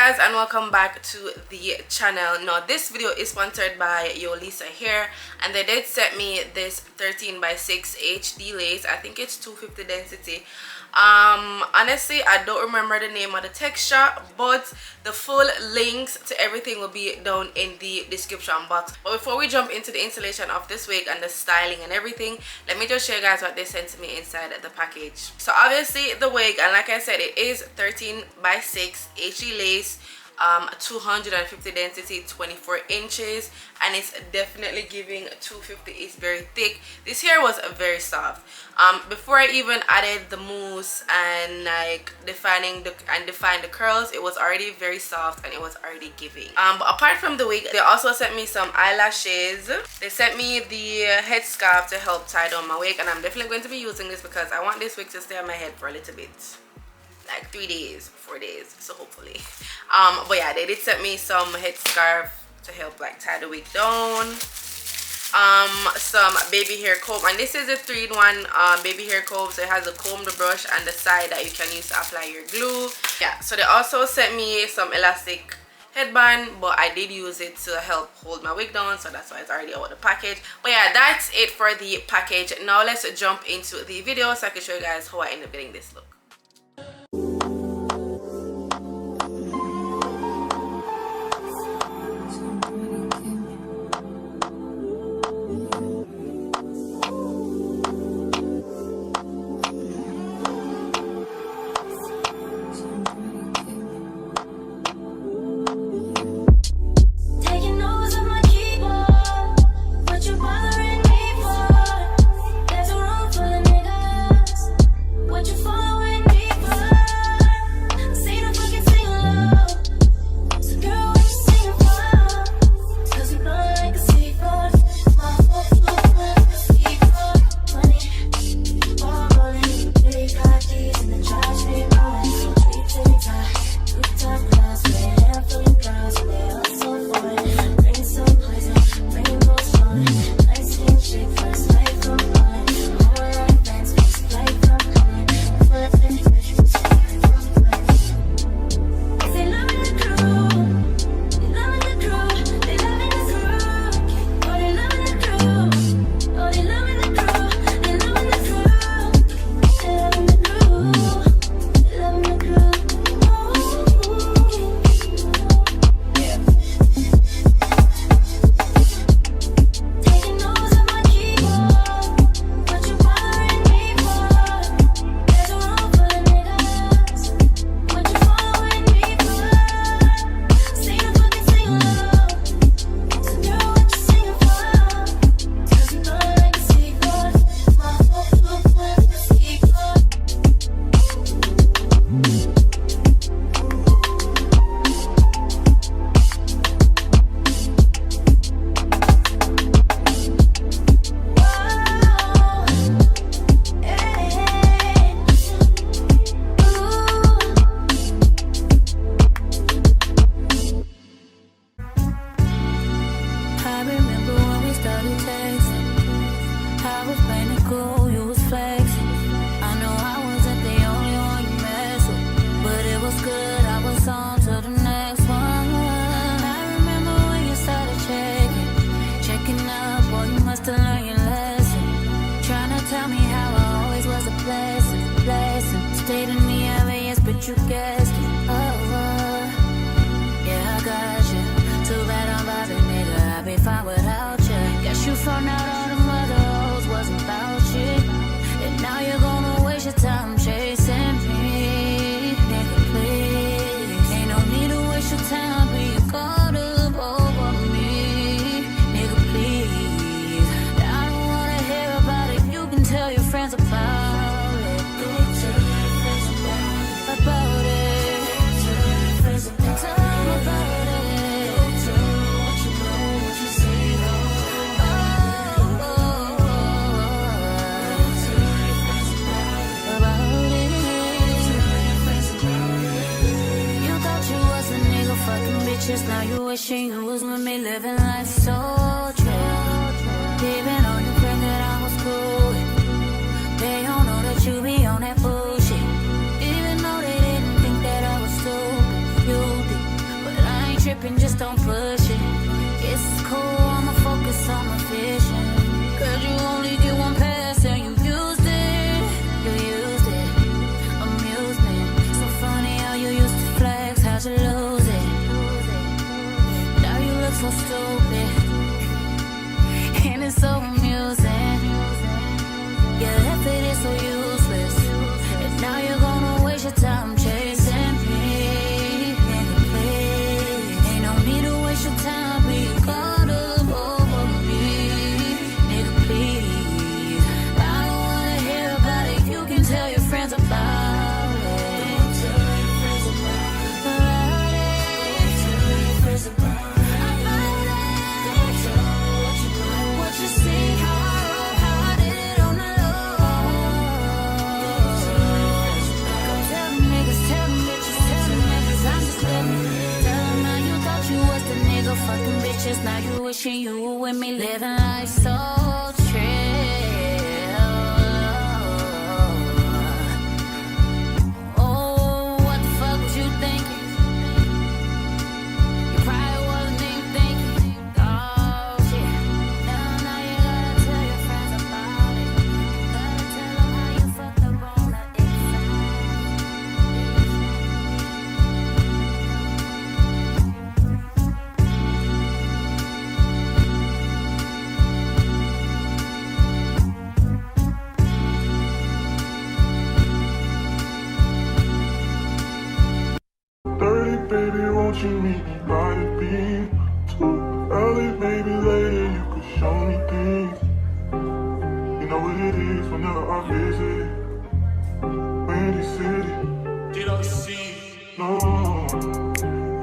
guys, and welcome back to the channel. Now this video is sponsored by Yolissa Hair, and they did send me this 13x6 HD lace. I think it's 250 density. Honestly, I don't remember the name of the texture, but the full links to everything will be down in the description box. But before we jump into the installation of this wig and the styling and everything, let me just show you guys what they sent to me inside the package. So obviously the wig, and like I said, it is 13x6 HD lace, 250 density, 24 inches, and it's definitely giving 250. It's very thick. This hair was very soft. Before I even added the mousse and like define the curls, it was already very soft and it was already giving. But apart from the wig, they also sent me some eyelashes. They sent me the headscarf to help tie down my wig, and I'm definitely going to be using this because I want this wig to stay on my head for a little bit, like 3 days, 4 days, so hopefully. But yeah, they did send me some headscarf to help like tie the wig down. Some baby hair comb, and this is a 3-in-1 baby hair comb, so it has a comb, the brush, and the side that you can use to apply your glue. Yeah, so they also sent me some elastic headband, but I did use it to help hold my wig down, so that's why it's already out of the package. But yeah, that's it for the package. Now let's jump into the video so I can show you guys how I end up getting this look. You guessed it. Yeah, I got you. Too bad I'm vibing, nigga. I'd be fine without you. Guess you found out all them other hoes wasn't about you, and now you're gonna waste your time chasing me. Nigga, please, ain't no need to waste your time being caught up over me. Nigga, please, I don't wanna hear about it. You can tell your friends about it. Now you wishing you was with me, living life so true. Even on your friend that I was cool with, they don't know that you be on that bullshit. Even though they didn't think that I was stupid, you did. tripping, just don't push it. It's cool, I'ma focus on my vision. Cause you only get one pass and you used it. You used it, amusement. So funny how you used to flex, how'd you lose it? Now you look so stupid, and it's so amusing. Your effort is so useless, and now you're gonna waste your time chasing me. Nigga, please, ain't no need to waste your time being caught up over me. Nigga, please, I don't wanna hear about it. You can tell your friends about it. Don't tell your friends about it. Don't tell your friends about it. Don't tell what you see, how I did it on the low. Don't tell them niggas, tell them bitches, tell them niggas I'm just living. Tell them how you thought you was the nigga fucking bitches. Now you wishing you were with me, living life so trill. Oh, what the fuck was you thinking? You probably wasn't even thinking. Oh shit. Now you gotta tell your friends about it. Gotta tell them how you fucked up on that inside. Baby, won't you meet me by the beam? Too early, maybe later you could show me things. You know what it is whenever I visit Windy City. Did I see? No,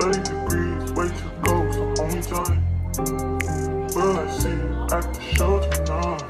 30 degrees, way to go, so hold me tight. Will I see you at the show tonight?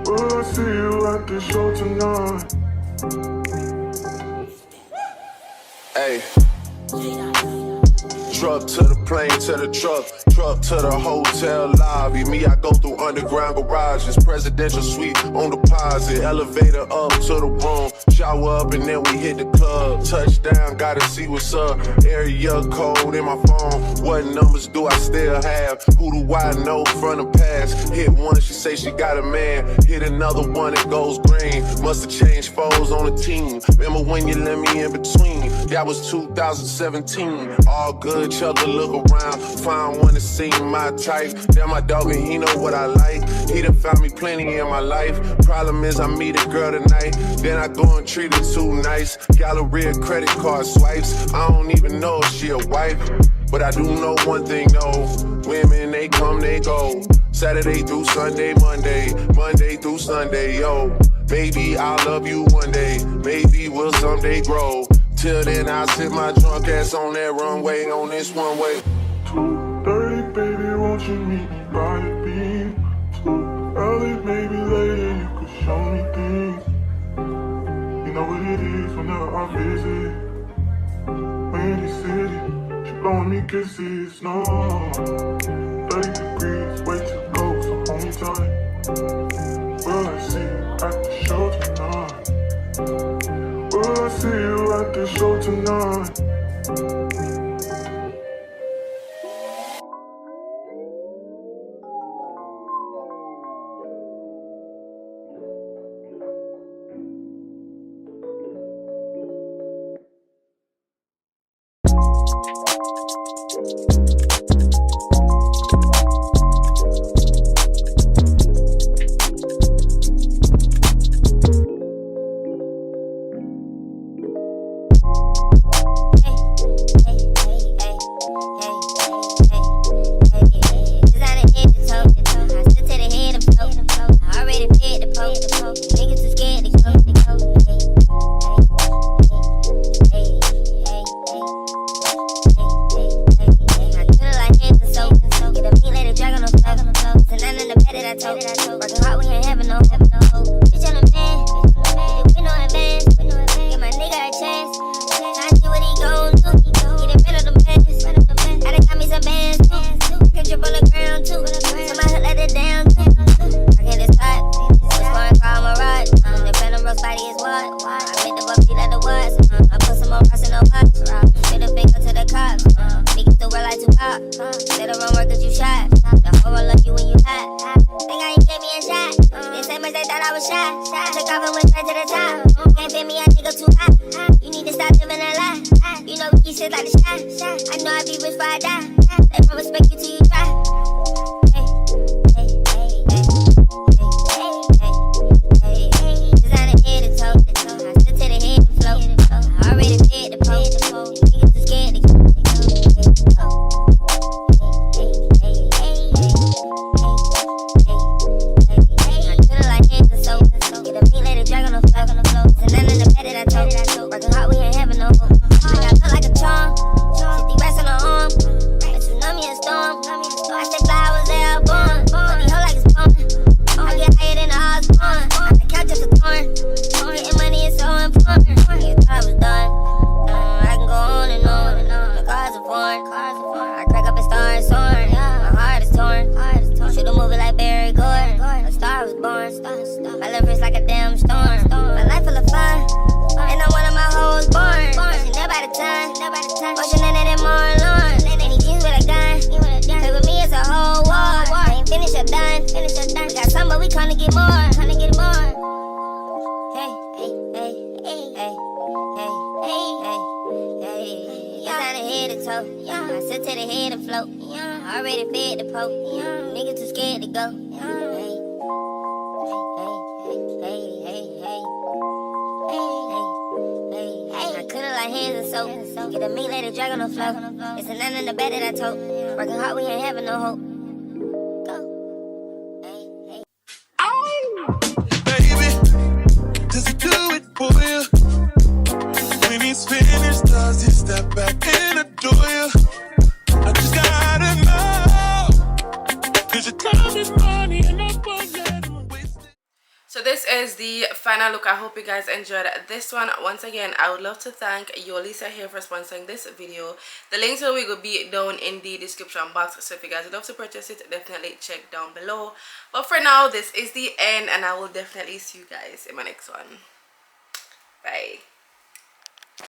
Will I see you at the show tonight? Hey. Truck to the plane, to the truck to the hotel lobby. Me, I go through underground garages, presidential suite on deposit, elevator up to the room, shower up and then we hit the club. Touchdown, gotta see what's up. Area code in my phone. What numbers do I still have? Who do I know from the past? Hit one, she say she got a man. Hit another one, it goes green. Must've changed foes on the team. Remember when you let me in between? That was 2017. All good, chug a look around. Find one that seem my type. Damn, my dog and he know what I like. He done found me plenty in my life. Problem is I meet a girl tonight, then I go and treat her too nice. Galleria credit card swipes. I don't even know if she a wife, but I do know one thing though. Women, they come, they go. Saturday through Sunday, Monday through Sunday, yo. Maybe I'll love you one day. Maybe we'll someday grow. Till then, I'll sit my drunk ass on that runway, on this one way. 2:30, baby, won't you meet me by the beam? Too early, maybe later you could show me things. You know what it is whenever I visit Windy City. She blowing me kisses, no. 30 degrees, way to go, so hold me tight. Will I see you at the show tonight? Will I see you at the show tonight? I put some more rocks in no box. Fit a finger to the cops. shot. The whole roll up you when you hot. Think I ain't gave me a shot. They say much they thought I was shy. Took off and went straight to the top. Can't fit me, I think I'm too hot. You need to stop living a lie. You know we keep shit like the sky. I know I be rich before I die. They won't respect you till you try. Designer head to toe. I stood to the head to float. I already fed the pole. Niggas too scared to go. I could've like hands and soap. Get a pink lady drag on the floor. It's none in the bed that I told. Working hard, we ain't having no hope. I got look like a charm. 50 racks on her arm. A tsunami and storm. I stay fly, I was there, born. But these hoes like it's porn. I get higher than the odds born. I can count just a torn. Getting money is so important. Nigga thought I was done. I can go on and on. The cars are foreign. I crack up and start soaring. My heart is torn. Shoot a movie like Barry Gordon. A star was born. My love is like a damn storm. My life full of fun. And I'm one of my hoes born. She never by the time. Motion in it and more alarm. Any jeans with a gun. Play with me, it's a whole war. I ain't finished or done. We got some, but we tryna get more. Hey, hey, hey, hey, hey, hey, hey, hey, hey. Designer head to toe. I sit to the head and float. I already fed the poke. Niggas too scared to go. Hey, hey, hey, hey, hey, hey. I could've like hands and soap. Get a meat lady drag on the floor. It's a none in the bed that I told. Working hard, we ain't having no hope. Baby, does he do it for you? When he's finished, does he step back and adore you? I just gotta know, 'cause your time is money and I won't let him waste it. So this is the final look. I hope you guys enjoyed this one. Once again, I would love to thank Yolissa Hair for sponsoring this video. The link to the wig will be down in the description box, so if you guys would love to purchase it, definitely check down below. But for now, this is the end, and I will definitely see you guys in my next one. Bye.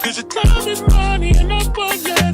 'Cause your time is money and I won't let